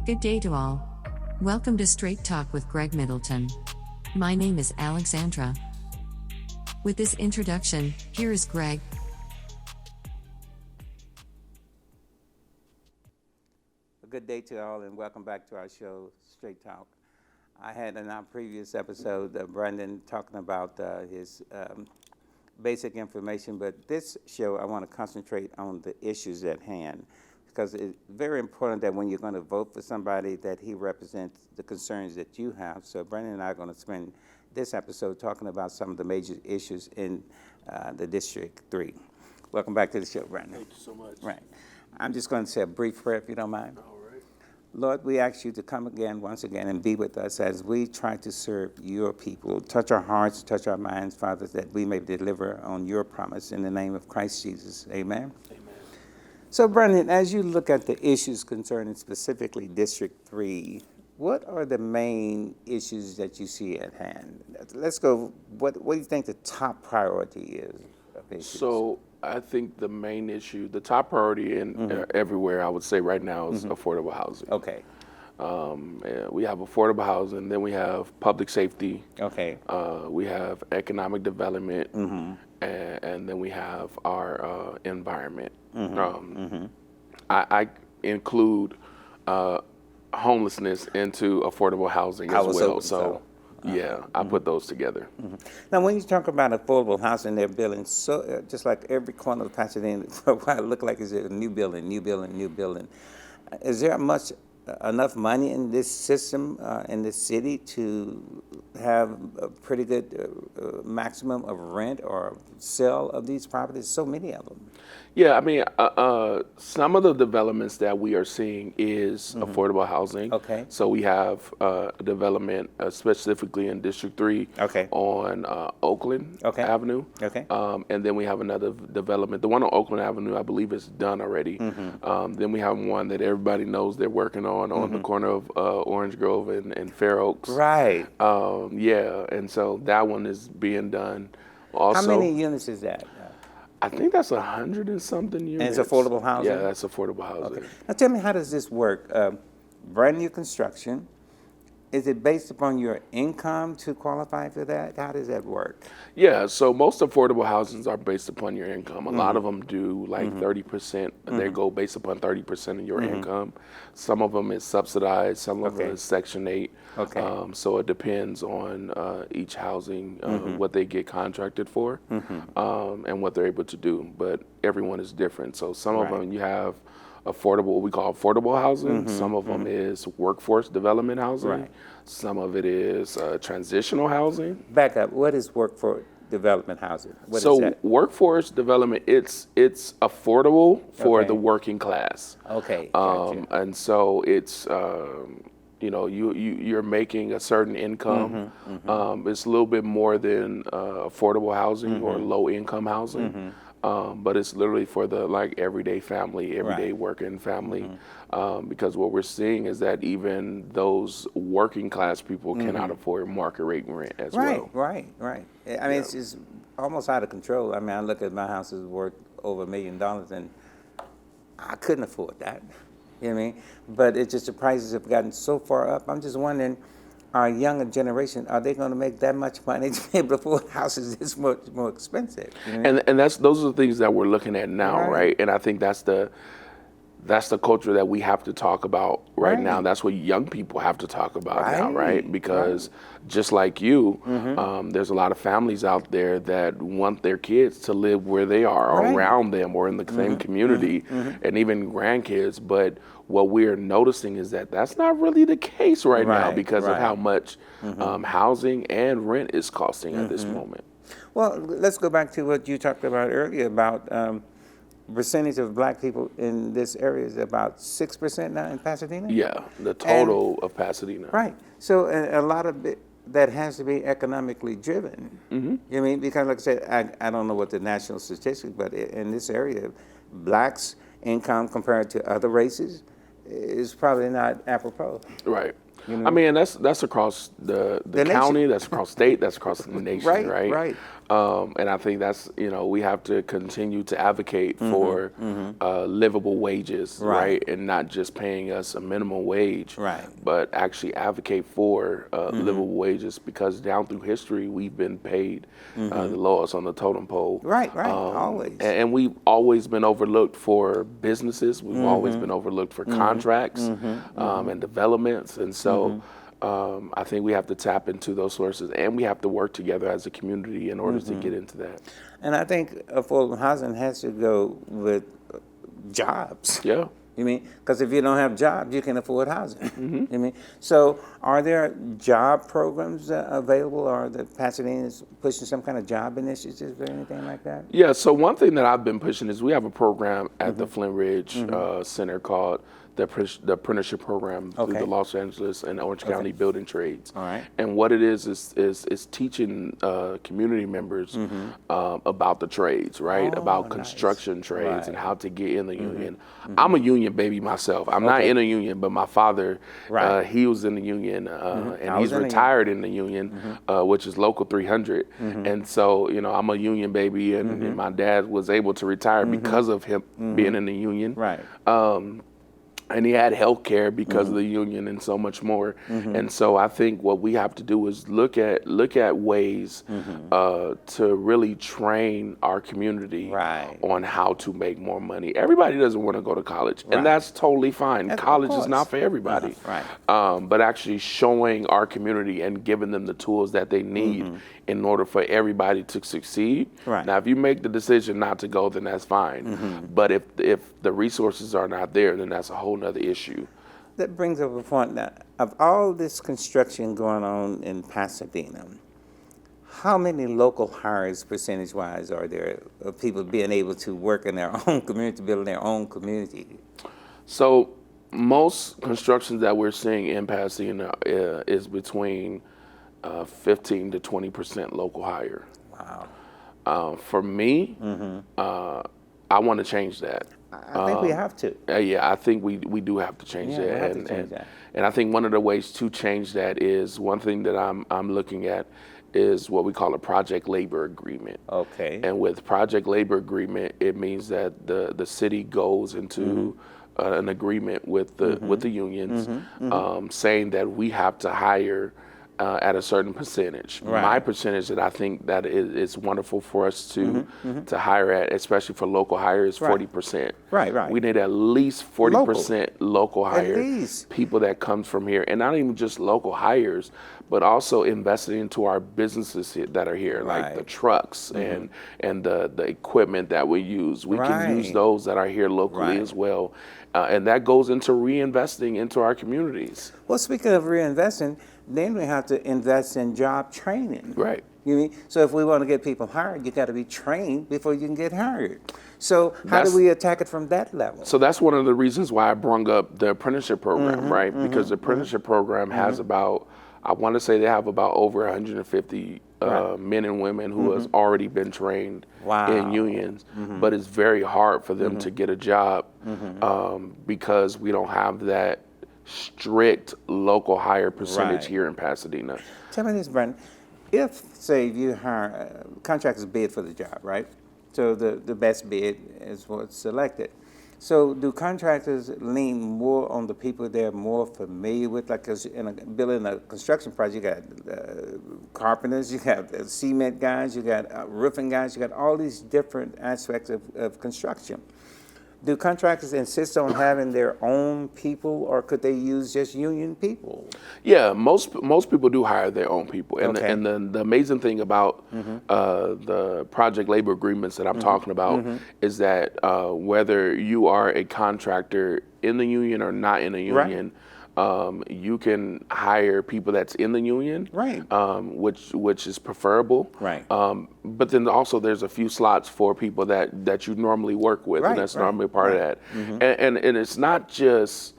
Good day to all. Welcome to Straight Talk with Greg Middleton. My name is Alexandra. With this introduction, here is Greg. A good day to all, and welcome back to our show, Straight Talk. I had in our previous episode, Brandon talking about his basic information, but this show I want to concentrate on the issues at hand, because it's very important that when you're going to vote for somebody that he represents the concerns that you have. So Brandon and I are going to spend this episode talking about some of the major issues in the District 3. Welcome back to the show, Brandon. Thank you so much. Right. I'm just going to say a brief prayer, if you don't mind. All right. Lord, we ask you to come again, once again, and be with us as we try to serve your people. Touch our hearts, touch our minds, Father, that we may deliver on your promise in the name of Christ Jesus. Amen. Amen. So, Brandon, as you look at the issues concerning specifically District 3, what are the main issues that you see at hand? Let's go, what do you think the top priority is of issues? So I think the main issue, the top priority in everywhere, I would say right now, is affordable housing. Okay. We have affordable housing, then we have public safety. Okay. We have economic development, and then we have our environment. I include homelessness into affordable housing as well. So. Yeah, I put those together. Now, when you talk about affordable housing, they're building just like every corner of Pasadena, for a while, it looked like it's a new building. Is there enough money in this system, in this city, to have a pretty good maximum of rent or sale of these properties? So many of them. Yeah, I mean, some of the developments that we are seeing is affordable housing. Okay. So we have a development specifically in District 3 on Oakland Avenue. Okay. And then we have another development. The one on Oakland Avenue, I believe, is done already. Then we have one that everybody knows they're working on the corner of Orange Grove and Fair Oaks. Right. Yeah, and so that one is being done. Also, how many units is that? I think that's 100 and something units. And it's affordable housing? Yeah, that's affordable housing. Okay. Now tell me, how does this work? Brand new construction, is it based upon your income to qualify for that? How does that work? Yeah, so most affordable housings are based upon your income. A lot of them do like 30%. They go based upon 30% of your income. Some of them is subsidized. Some of them is Section 8. Okay. So it depends on each housing, what they get contracted for, and what they're able to do. But everyone is different. So some of them you have what we call affordable housing. Some of them is workforce development housing. Right. Some of it is transitional housing. Back up. What is workforce development housing? What is So that? workforce development, it's affordable for the working class. Okay. And so it's you're making a certain income. It's a little bit more than affordable housing or low income housing. But it's literally for the everyday family, everyday working family, because what we're seeing is that even those working class people cannot afford market rate rent as well. Right. I mean, it's just almost out of control. I mean, I look at my house is worth over $1 million, and I couldn't afford that. You know what I mean? But it's just the prices have gotten so far up. I'm just wondering, our younger generation, are they going to make that much money to be able to afford houses this much more expensive? You know? And those are the things that we're looking at now, right? And I think that's the culture that we have to talk about right now. That's what young people have to talk about now, right? Because just like you, there's a lot of families out there that want their kids to live where they are, or around them, or in the same community, and even grandkids. But what we're noticing is that that's not really the case right now because of how much housing and rent is costing at this moment. Well, let's go back to what you talked about earlier about percentage of black people in this area is about 6% now in Pasadena? Yeah, the total of Pasadena. Right. So a lot of it that has to be economically driven. You know what I mean? Because like I said, I don't know what the national statistics, but in this area, blacks' income compared to other races is probably not apropos. Right. You know? I mean, that's across the county, that's across state, that's across the nation, right? And I think that's, we have to continue to advocate for livable wages, right? And not just paying us a minimum wage, but actually advocate for livable wages, because down through history, we've been paid the lowest on the totem pole. Always. And we've always been overlooked for businesses. We've always been overlooked for contracts and developments. And so I think we have to tap into those sources, and we have to work together as a community in order to get into that. And I think affordable housing has to go with jobs. Yeah. You mean, because if you don't have jobs, you can afford housing. You mean, so are there job programs available, or the Pasadena is pushing some kind of job initiatives or anything like that? Yeah. So one thing that I've been pushing is we have a program at the Flint Ridge Center called the apprenticeship program through the Los Angeles and Orange County Building Trades. All right. And what it is teaching community members about the trades, right? About construction trades and how to get in the union. I'm a union baby myself. I'm not in a union, but my father, he was in the union, and he's retired in the union, which is Local 300. And so, I'm a union baby, and my dad was able to retire because of him being in the union. And he had health care because of the union and so much more. And so I think what we have to do is look at ways to really train our community on how to make more money. Everybody doesn't want to go to college, and that's totally fine. College is not for everybody. But actually showing our community and giving them the tools that they need in order for everybody to succeed. Now, if you make the decision not to go, then that's fine. But if the resources are not there, then that's a whole nother issue. That brings up a point now. Of all this construction going on in Pasadena, how many local hires, percentage-wise, are there of people being able to work in their own community, building their own community? So most constructions that we're seeing in Pasadena is between 15 to 20% local hire. Wow. For me, I want to change that. I think we have to. Yeah, I think we do have to change that. We have to change that. And I think one of the ways to change that is, one thing that I'm looking at is what we call a project labor agreement. Okay. And with project labor agreement, it means that the city goes into an agreement with the unions, saying that we have to hire at a certain percentage. My percentage that I think that is wonderful for us to hire at, especially for local hire, is 40%. We need at least 40% local hire, people that comes from here, and not even just local hires, but also investing into our businesses that are here, like the trucks and the equipment that we use. We can use those that are here locally as well. And that goes into reinvesting into our communities. Well, speaking of reinvesting, then we have to invest in job training. You mean, so if we want to get people hired, you got to be trained before you can get hired. So how do we attack it from that level? So that's one of the reasons why I brung up the apprenticeship program, right? Because the apprenticeship program has about, I want to say they have about over 150 men and women who has already been trained in unions, but it's very hard for them to get a job because we don't have that strict local hire percentage here in Pasadena. Tell me this, Brandon. If, say, you hire, contractors bid for the job, right? So the best bid is what's selected. So do contractors lean more on the people they're more familiar with? Like, 'cause building a construction project, you got carpenters, you got cement guys, you got roofing guys, you got all these different aspects of construction. Do contractors insist on having their own people, or could they use just union people? Yeah, most people do hire their own people, and the amazing thing about the project labor agreements that I'm talking about is that whether you are a contractor in the union or not in the union, you can hire people that's in the union, which is preferable. But then also there's a few slots for people that you normally work with, and that's normally a part of that. And it's not just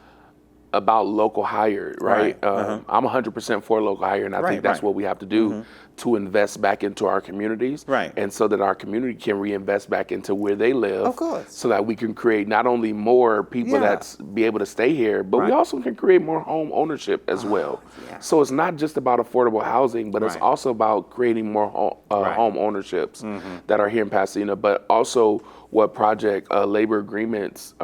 about local hire, right? I'm 100% for local hire, and I think that's what we have to do to invest back into our communities, and so that our community can reinvest back into where they live, of course, so that we can create not only more people that's be able to stay here, but we also can create more home ownership as well. So it's not just about affordable housing, but it's also about creating more home ownerships that are here in Pasadena, but also what Project Labor Agreements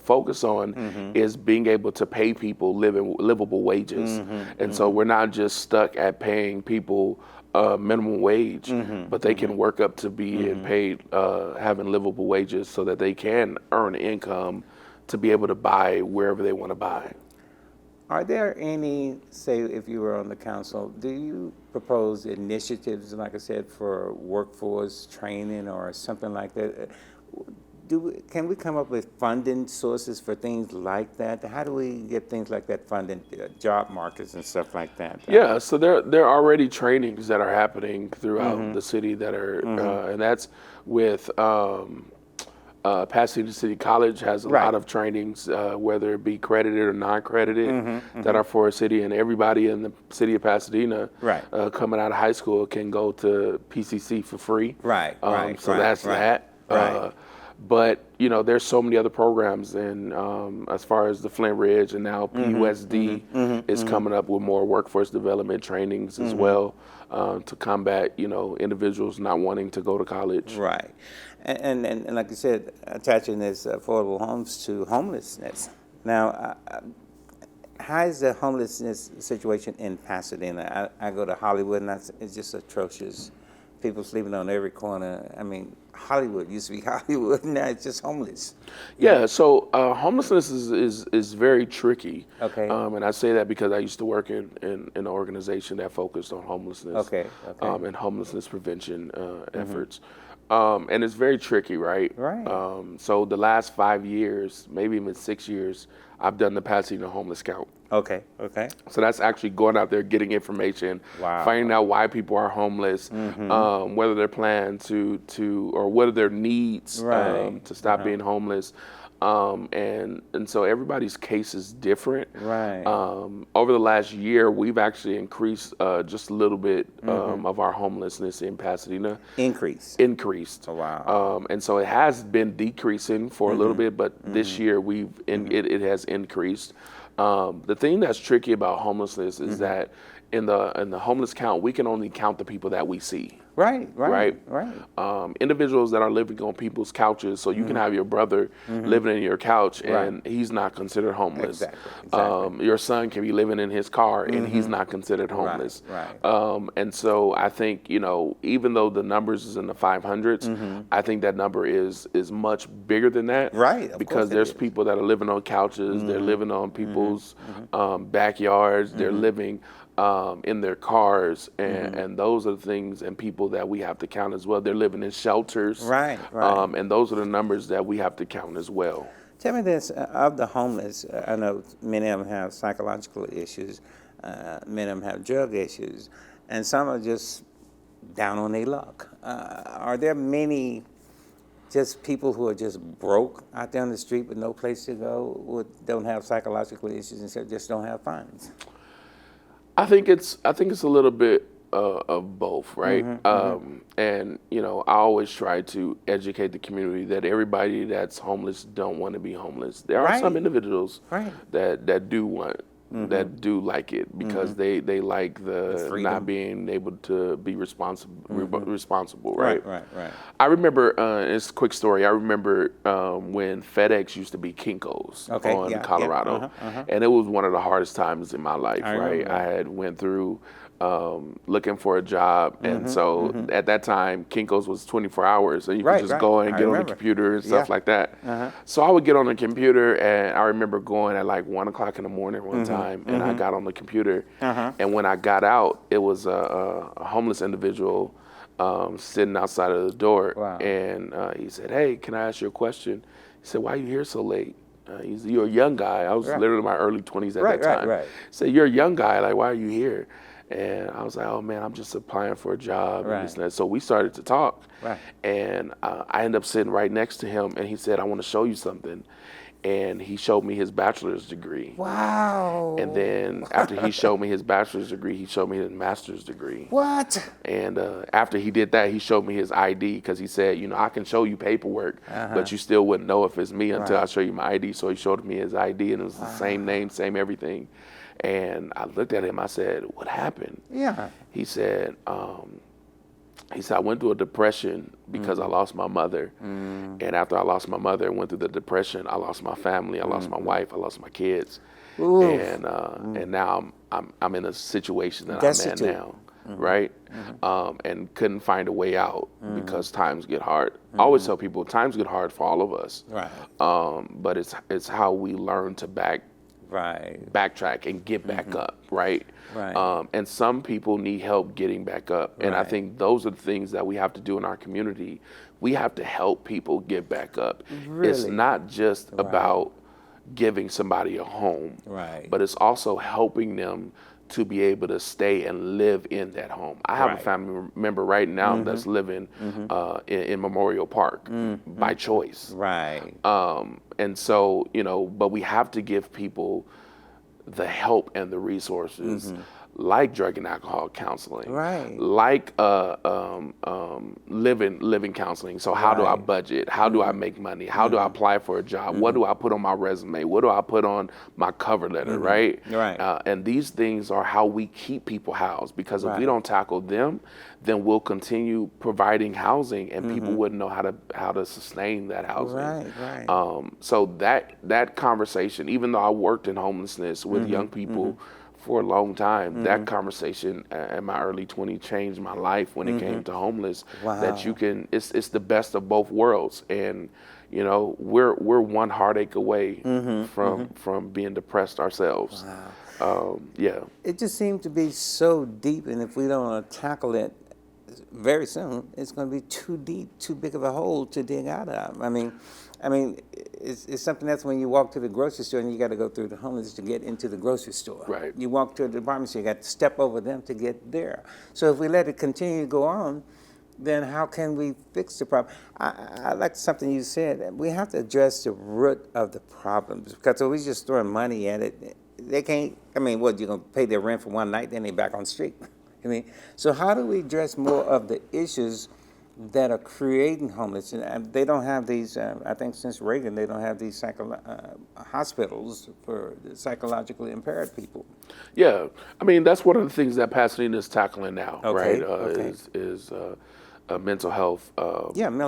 focus on is being able to pay people livable wages. And so we're not just stuck at paying people minimum wage, but they can work up to being paid, having livable wages so that they can earn income to be able to buy wherever they want to buy. Are there any, say if you were on the council, do you propose initiatives, like I said, for workforce training or something like that? Can we come up with funding sources for things like that? How do we get things like that funded, job markets and stuff like that? Yeah, so there are already trainings that are happening throughout the city that are, and that's with Pasadena City College has a lot of trainings, whether it be credited or non-credited, that are for a city, and everybody in the city of Pasadena coming out of high school can go to PCC for free. So that's that. But you know, there's so many other programs, and as far as the Flint Ridge, and now PUSD is coming up with more workforce development trainings as well, to combat, you know, individuals not wanting to go to college. And like you said, attaching this affordable homes to homelessness. Now, how is the homelessness situation in Pasadena? I go to Hollywood, and it's just atrocious. People sleeping on every corner. I mean, Hollywood used to be Hollywood, now it's just homeless. Yeah, so homelessness is very tricky. And I say that because I used to work in an organization that focused on homelessness and homelessness prevention efforts. And it's very tricky, right? So the last 5 years, maybe even 6 years, I've done the Pasadena homeless count. So that's actually going out there, getting information, finding out why people are homeless, whether they're planned to or what are their needs to stop being homeless. And so everybody's case is different. Over the last year, we've actually increased just a little bit of our homelessness in Pasadena. Increased. And so it has been decreasing for a little bit, but this year it has increased. The thing that's tricky about homelessness is that in the homeless count, we can only count the people that we see. Individuals that are living on people's couches, so you can have your brother living in your couch and he's not considered homeless. Your son can be living in his car and he's not considered homeless. And so I think, you know, even though the numbers is in the 500s, I think that number is much bigger than that. Because there's people that are living on couches, they're living on people's backyards, they're living in their cars, and those are the things and people that we have to count as well. They're living in shelters, and those are the numbers that we have to count as well. Tell me this, of the homeless, I know many of them have psychological issues, many of them have drug issues, and some are just down on their luck. Are there many just people who are just broke out there on the street with no place to go, who don't have psychological issues and just don't have funds? I think it's a little bit of both, right? And you know, I always try to educate the community that everybody that's homeless don't want to be homeless. There are some individuals that do want, that do like it because they like the not being able to be responsible, right? I remember, it's a quick story. I remember when FedEx used to be Kinko's on Colorado, and it was one of the hardest times in my life, right? I had went through looking for a job, and so at that time Kinko's was 24 hours, and you could just go and get on the computer and stuff like that. So I would get on the computer, and I remember going at like 1 o'clock in the morning one time, and I got on the computer, and when I got out, it was a homeless individual sitting outside of the door, and he said, "Hey, can I ask you a question?" He said, "Why are you here so late?" You're a young guy. I was literally in my early 20s at that time. He said, "You're a young guy, like, why are you here?" And I was like, "Oh man, I'm just applying for a job." And this and that. So we started to talk, and I ended up sitting right next to him, and he said, "I want to show you something." and he showed me his bachelor's degree. Wow. And then after he showed me his bachelor's degree, he showed me his master's degree. What? And after he did that, he showed me his ID because he said, I can show you paperwork, but you still wouldn't know if it's me until I show you my ID. So he showed me his ID, and it was the same name, same everything. And I looked at him. I said, "What happened?" Yeah. He said, I went through a depression because I lost my mother. And after I lost my mother and went through the depression, I lost my family, I lost my wife, I lost my kids. Oof. And now I'm in a situation that I'm in now, right? And couldn't find a way out because times get hard. I always tell people times get hard for all of us. Right. But it's how we learn to backtrack and get back up, right? Right. And some people need help getting back up. And I think those are the things that we have to do in our community. We have to help people get back up. Really? It's not just about giving somebody a home, but it's also helping them to be able to stay and live in that home. I have a family member right now that's living in Memorial Park by choice. Right. And so, but we have to give people the help and the resources, like drug and alcohol counseling, like living counseling. So how do I budget? How do I make money? How do I apply for a job? What do I put on my resume? What do I put on my cover letter, right? And these things are how we keep people housed, because if we don't tackle them, then we'll continue providing housing, and people wouldn't know how to sustain that housing. So that conversation, even though I worked in homelessness with young people for a long time, that conversation in my early 20s changed my life when it came to homeless. That it's the best of both worlds, and we're one heartache away from being depressed ourselves. It just seems to be so deep, and if we don't tackle it very soon, it's going to be too deep, too big of a hole to dig out of. I mean, it's something that's when you walk to the grocery store and you got to go through the homeless to get into the grocery store. Right. You walk to a department store, you got to step over them to get there. So if we let it continue to go on, then how can we fix the problem? I like something you said. We have to address the root of the problems, because if we just throw money at it, they can't. What, you're going to pay their rent for one night, then they're back on the street? So how do we address more of the issues that are creating homelessness? And they don't have these, I think since Reagan, they don't have these hospitals for psychologically impaired people. Yeah, that's one of the things that Pasadena is tackling now, right? Is a mental health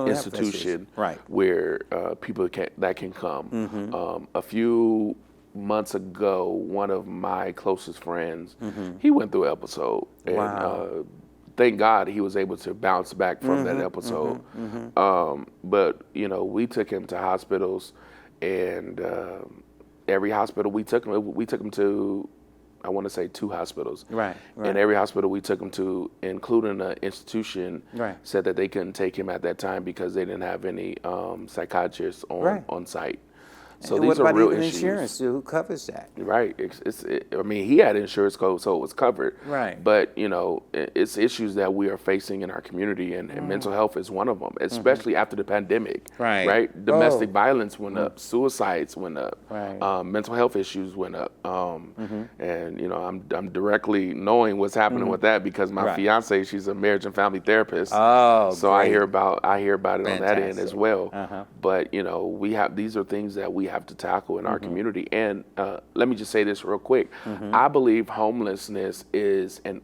institution where people that can come. A few months ago, one of my closest friends, he went through an episode, and thank God he was able to bounce back from that episode. But we took him to hospitals, and every hospital we took him to, I want to say 2 hospitals. And every hospital we took him to, including an institution, said that they couldn't take him at that time because they didn't have any psychiatrists on site. So these are real issues. Insurance? Who covers that? Right. He had insurance code, so it was covered. Right. But it's issues that we are facing in our community, and mental health is one of them, especially after the pandemic. Right. Domestic violence went up, suicides went up, mental health issues went up, and I'm directly knowing what's happening with that because my fiance, she's a marriage and family therapist. So great. I hear about it on that end as well. But these are things that we have to tackle in our community. And let me just say this real quick. I believe homelessness is an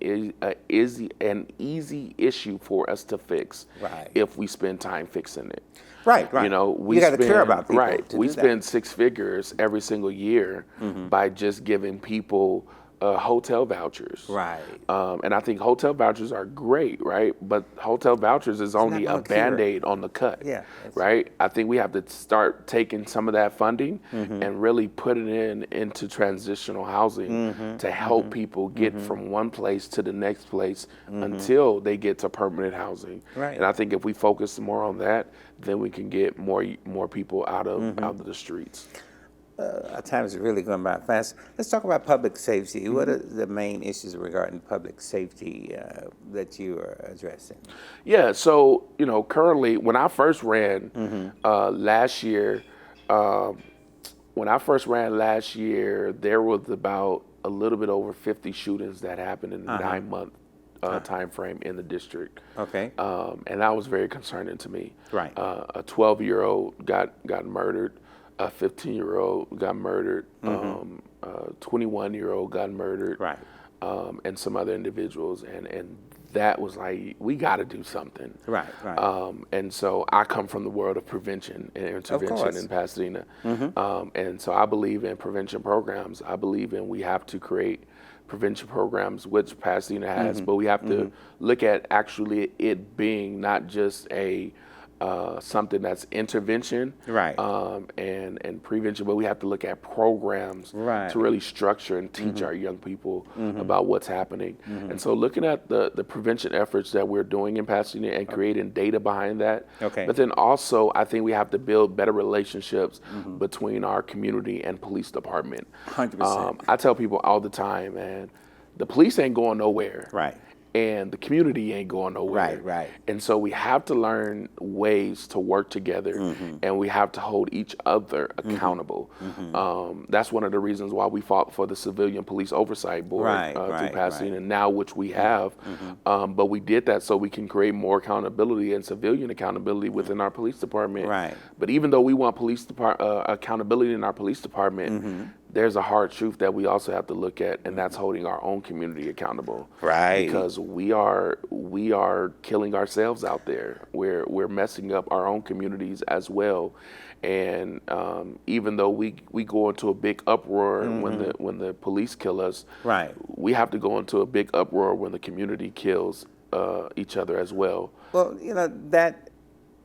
easy issue for us to fix if we spend time fixing it. Right. We got to care about people. We spend 6 figures every single year by just giving people hotel vouchers. And I think hotel vouchers are great, right? But hotel vouchers is only a Band-Aid on the cut, right? I think we have to start taking some of that funding and really put it into transitional housing to help people get from one place to the next place until they get to permanent housing. And I think if we focus more on that, then we can get more people out of the streets. Our time is really going by fast. Let's talk about public safety. What are the main issues regarding public safety that you are addressing? Yeah, so, currently, when I first ran last year, when I first ran last year, there was about a little bit over 50 shootings that happened in a 9-month time frame in the district. Okay. And that was very concerning to me. Right. A 12-year-old got murdered. A 15-year-old got murdered. A 21-year-old got murdered. Right. And some other individuals. And that was like, we got to do something. Right, right. And so I come from the world of prevention and intervention in Pasadena. And so I believe in prevention programs. I believe we have to create prevention programs, which Pasadena has, but we have to look at actually it being not just a something that's intervention Right. and prevention, but we have to look at programs Right. to really structure and teach our young people about what's happening. And so looking at the prevention efforts that we're doing in Pasadena and creating data behind that. Okay. But then also, I think we have to build better relationships between our community and police department. 100%. I tell people all the time, man, the police ain't going nowhere. Right. And the community ain't going nowhere. Right, right. And so we have to learn ways to work together, and we have to hold each other accountable. That's one of the reasons why we fought for the Civilian Police Oversight Board through Pasadena now, which we have. But we did that so we can create more accountability and civilian accountability within our police department. Right. But even though we want accountability in our police department, there's a hard truth that we also have to look at, and that's holding our own community accountable. Right. Because we are killing ourselves out there. We're messing up our own communities as well. And even though we go into a big uproar when the police kill us, Right. we have to go into a big uproar when the community kills each other as well. Well, that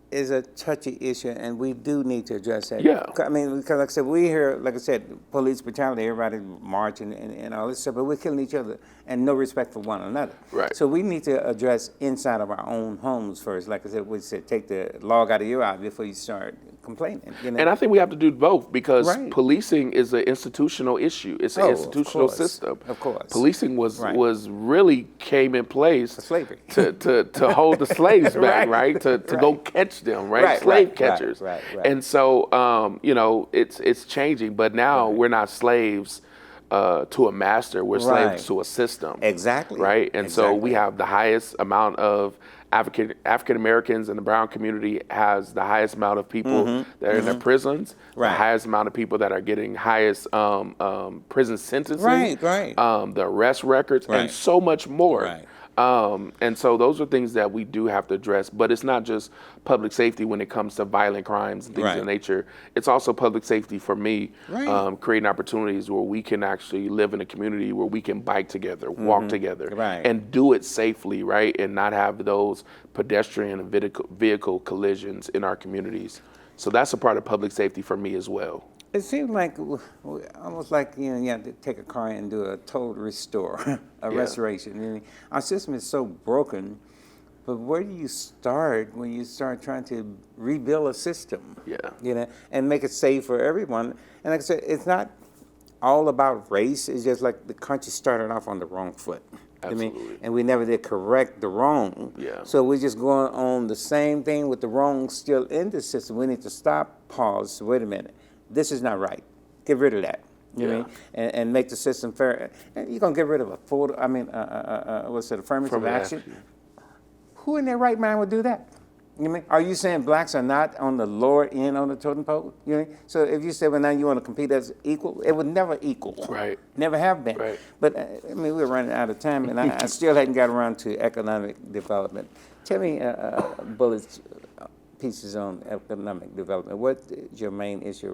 is a touchy issue, and we do need to address that. Yeah. I mean, because like I said, we hear, like I said, police brutality, everybody marching and all this stuff, but we're killing each other and no respect for one another. Right. So we need to address inside of our own homes first. Like I said, we said take the log out of your eye before you start complaining. And I think we have to do both because Right. policing is an institutional issue. It's an institutional system. Of course. Policing was Right. really came in place For slavery. to hold the slaves back, Right. right? To go catch them, right? Right, Slave right, catchers. right. And so it's changing, but now we're not slaves to a master. We're slaves Right. to a system. Exactly. Right? And so we Exactly. have the highest amount of African Americans in the brown community has the highest amount of people that are in their prisons, Right. the highest amount of people that are getting highest prison sentencing, Right. the arrest records, Right. and so much more. Right. And so those are things that we do have to address, but it's not just public safety when it comes to violent crimes and things Right. of nature. It's also public safety for me, Right. creating opportunities where we can actually live in a community where we can bike together, walk together, Right. and do it safely, right? And not have those pedestrian and vehicle collisions in our communities. So that's a part of public safety for me as well. It seems like almost like you have to take a car and do a total restore, a restoration. I mean, our system is so broken, but where do you start when you start trying to rebuild a system? Yeah. And make it safe for everyone. And like I said, it's not all about race. It's just like the country started off on the wrong foot. Absolutely. And we never did correct the wrong. Yeah. So we're just going on the same thing with the wrong still in the system. We need to stop, pause, wait a minute. This is not right. Get rid of that. You know what I mean? And make the system fair. And you're gonna get rid of affirmative action? Who in their right mind would do that? You know what I mean? Are you saying blacks are not on the lower end on the totem pole? You know what I mean? So if you say, well, now you want to compete as equal, it would never equal. Right. Never have been. Right. But I mean, we're running out of time, and I still hadn't got around to economic development. Tell me, bullets pieces on economic development. What is your main issue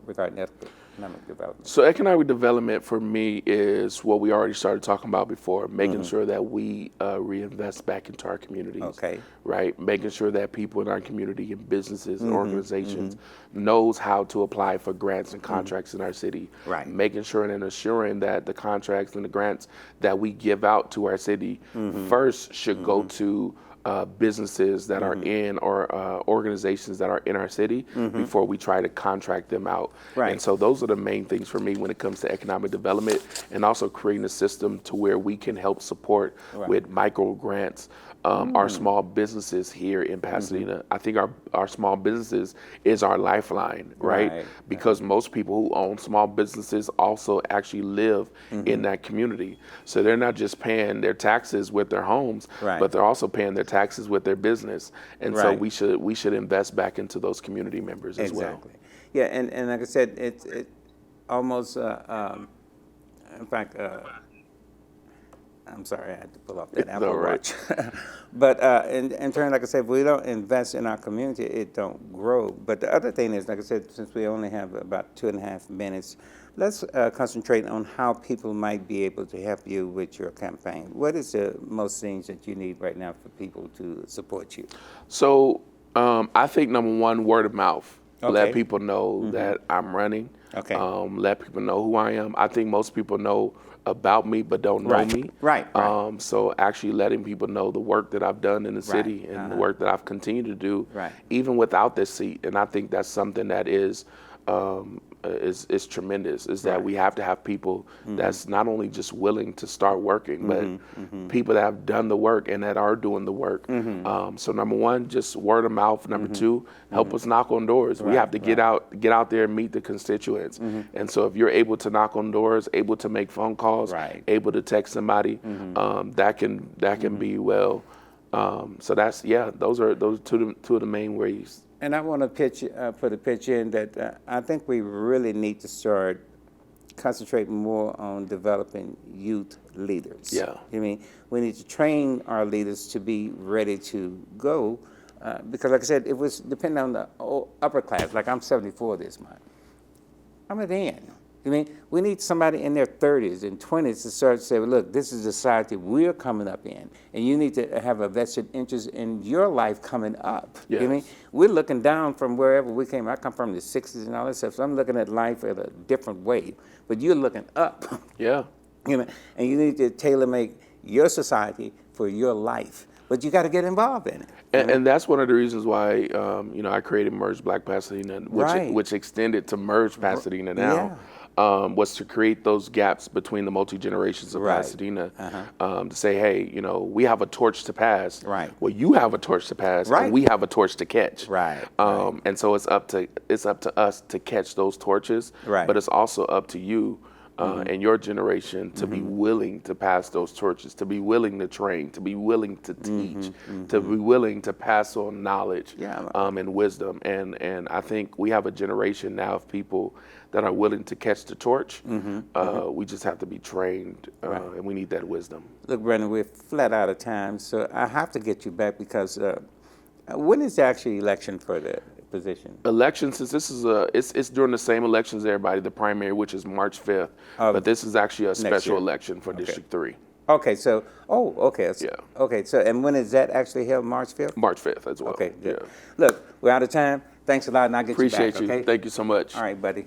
regarding economic development? So economic development for me is what we already started talking about before, making sure that we reinvest back into our communities. Okay. Right? Making sure that people in our community and businesses and organizations knows how to apply for grants and contracts in our city. Right. Making sure and assuring that the contracts and the grants that we give out to our city first should go to businesses that are in or organizations that are in our city before we try to contract them out. Right. And so those are the main things for me when it comes to economic development, and also creating a system to where we can help support with micro grants our small businesses here in Pasadena. I think our small businesses is our lifeline, right? Because most people who own small businesses also actually live in that community. So they're not just paying their taxes with their homes, but they're also paying their taxes with their business. And so we should invest back into those community members as well. Yeah, and like I said, it almost, in fact, I'm sorry, I had to pull off that Apple Watch. But in turn, like I said, if we don't invest in our community, it don't grow. But the other thing is, like I said, since we only have about 2.5 minutes, let's concentrate on how people might be able to help you with your campaign. What is the most things that you need right now for people to support you? So I think number one, word of mouth. Let people know that I'm running. Let people know who I am. I think most people know about me but don't know me. So actually letting people know the work that I've done in the city and the work that I've continued to do even without this seat. And I think that's something that is tremendous, is that we have to have people that's not only just willing to start working, but people that have done the work and that are doing the work. So number one, just word of mouth. Number two, help us knock on doors. We have to get out there and meet the constituents. And so if you're able to knock on doors, able to make phone calls, able to text somebody, that can be well. So that's, those are two of the main ways. And I want to put a pitch in that I think we really need to start concentrating more on developing youth leaders. I mean, we need to train our leaders to be ready to go because, like I said, it was depending on the upper class. Like I'm 74 this month. I'm at the end. I mean, we need somebody in their 30s and 20s to start to say, well, look, this is the society we're coming up in, and you need to have a vested interest in your life coming up. I mean, we're looking down from wherever we came. I come from the 60s and all that stuff, so I'm looking at life at a different way. But you're looking up. You know, and you need to tailor-make your society for your life. But you got to get involved in it. And that's one of the reasons why, I created Merge Black Pasadena, which extended to Merge Pasadena now. Was to create those gaps between the multi-generations of Pasadena, to say, hey, we have a torch to pass. Well, you have a torch to pass, and we have a torch to catch. And so it's up to us to catch those torches, but it's also up to you and your generation to be willing to pass those torches, to be willing to train, to be willing to teach, to be willing to pass on knowledge and wisdom. And I think we have a generation now of people that are willing to catch the torch. We just have to be trained, and we need that wisdom. Look, Brandon, we're flat out of time, so I have to get you back because when is the actual election for the position? Election, since this is it's during the same elections as everybody, the primary, which is March 5th, but this is actually a special election for District 3. Okay, so, okay, so, and when is that actually held, March 5th? March 5th as well. Okay, good. Look, we're out of time. Thanks a lot, and I'll get you back, Appreciate you. Thank you so much. All right, buddy.